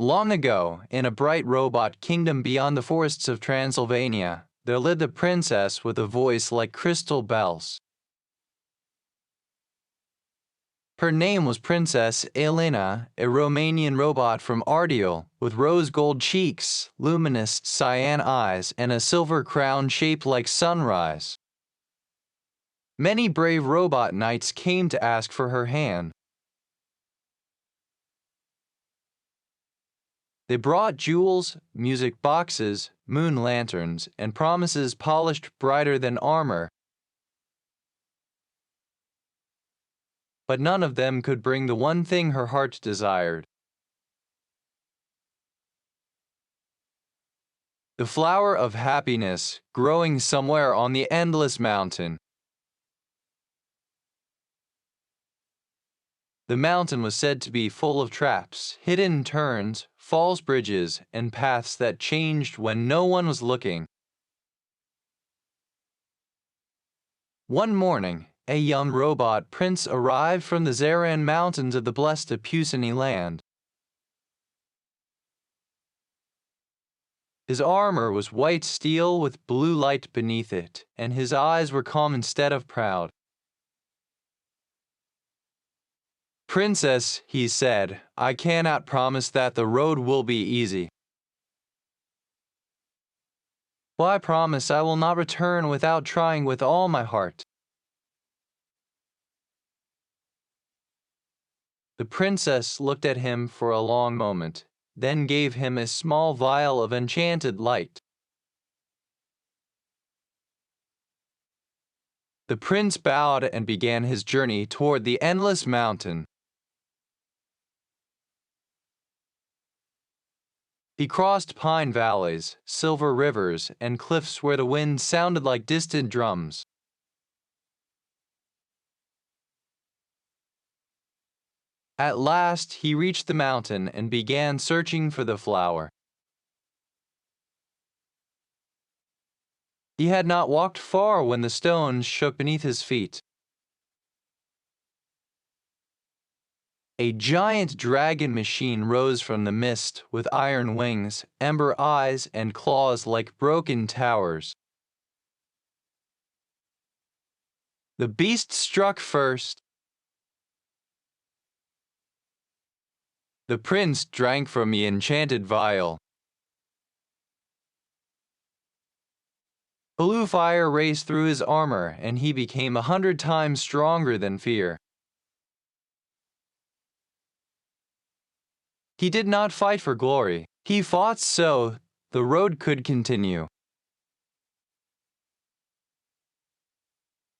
Long ago, in a bright robot kingdom beyond the forests of Transylvania, there lived a princess with a voice like crystal bells. Her name was Princess Elena, a Romanian robot from Ardeal, with rose-gold cheeks, luminous cyan eyes, and a silver crown shaped like sunrise. Many brave robot knights came to ask for her hand. They brought jewels, music boxes, moon lanterns, and promises polished brighter than armor. But none of them could bring the one thing her heart desired. The flower of happiness growing somewhere on the endless mountain. The mountain was said to be full of traps, hidden turns, false bridges, and paths that changed when no one was looking. One morning, a young robot prince arrived from the Zaran Mountains of the blessed Apusini land. His armor was white steel with blue light beneath it, and his eyes were calm instead of proud. "Princess," he said, "I cannot promise that the road will be easy. But I promise I will not return without trying with all my heart." The princess looked at him for a long moment, then gave him a small vial of enchanted light. The prince bowed and began his journey toward the endless mountain. He crossed pine valleys, silver rivers, and cliffs where the wind sounded like distant drums. At last, he reached the mountain and began searching for the flower. He had not walked far when the stones shook beneath his feet. A giant dragon machine rose from the mist with iron wings, ember eyes, and claws like broken towers. The beast struck first. The prince drank from the enchanted vial. Blue fire raced through his armor, and he became 100 times stronger than fear. He did not fight for glory. He fought so the road could continue.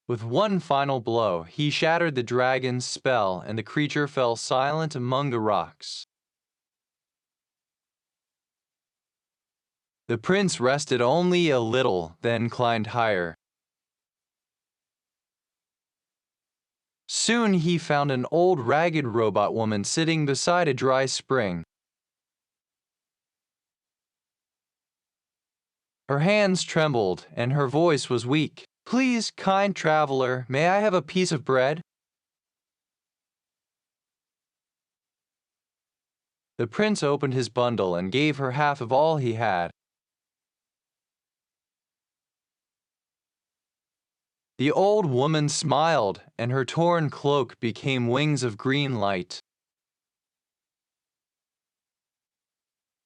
With one final blow, he shattered the dragon's spell, and the creature fell silent among the rocks. The prince rested only a little, then climbed higher. Soon he found an old ragged robot woman sitting beside a dry spring. Her hands trembled, and her voice was weak. "Please, kind traveler, may I have a piece of bread?" The prince opened his bundle and gave her half of all he had. The old woman smiled, and her torn cloak became wings of green light.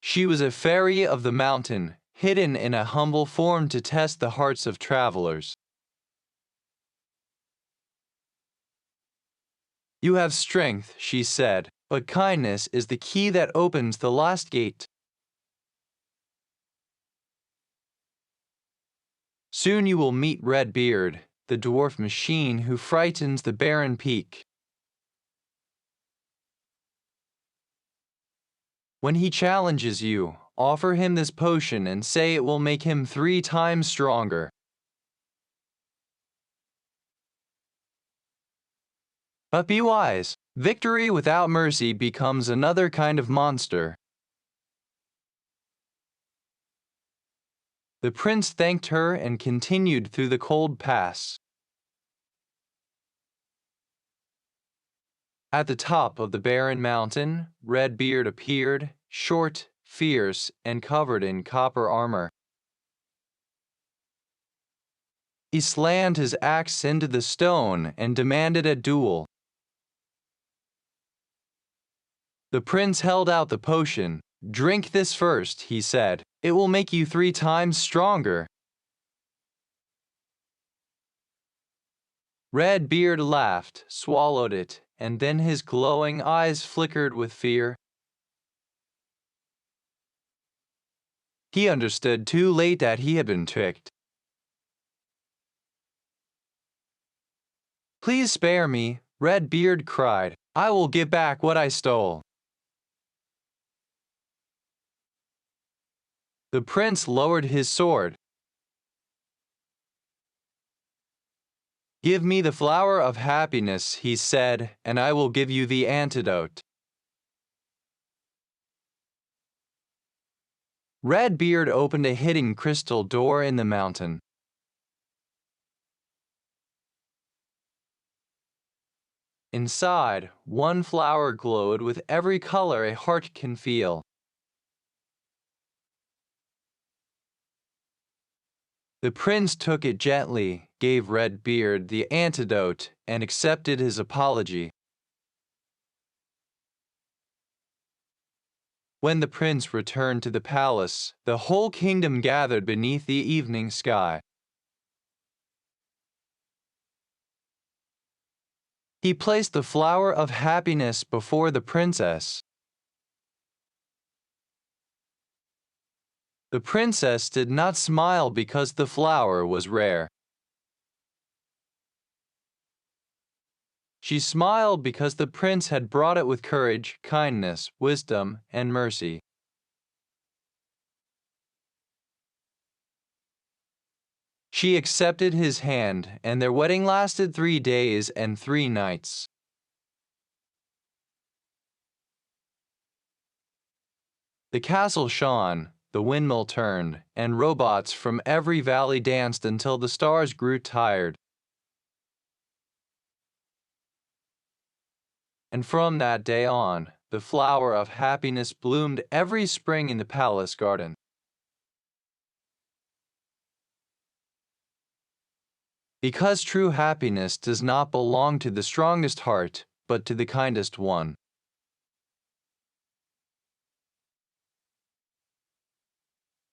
She was a fairy of the mountain, hidden in a humble form to test the hearts of travelers. "You have strength," she said, "but kindness is the key that opens the last gate." Soon you will meet Redbeard, the dwarf machine who frightens the barren peak. When he challenges you, offer him this potion and say it will make him 3 times stronger. But be wise. Victory without mercy becomes another kind of monster. The prince thanked her and continued through the cold pass. At the top of the barren mountain, Redbeard appeared. short, fierce, and covered in copper armor. He slammed his axe into the stone and demanded a duel. The prince held out the potion. "Drink this first," he said. "It will make you 3 times stronger." Redbeard laughed, swallowed it, and then his glowing eyes flickered with fear. He understood too late that he had been tricked. "Please spare me," Redbeard cried. "I will give back what I stole." The prince lowered his sword. "Give me the flower of happiness," he said, "and I will give you the antidote." Redbeard opened a hidden crystal door in the mountain. Inside, one flower glowed with every color a heart can feel. The prince took it gently, gave Redbeard the antidote, and accepted his apology. When the prince returned to the palace, the whole kingdom gathered beneath the evening sky. He placed the flower of happiness before the princess. The princess did not smile because the flower was rare. She smiled because the prince had brought it with courage, kindness, wisdom, and mercy. She accepted his hand, and their wedding lasted 3 days and 3 nights. The castle shone, the windmill turned, and robots from every valley danced until the stars grew tired. And from that day on, the flower of happiness bloomed every spring in the palace garden. Because true happiness does not belong to the strongest heart, but to the kindest one.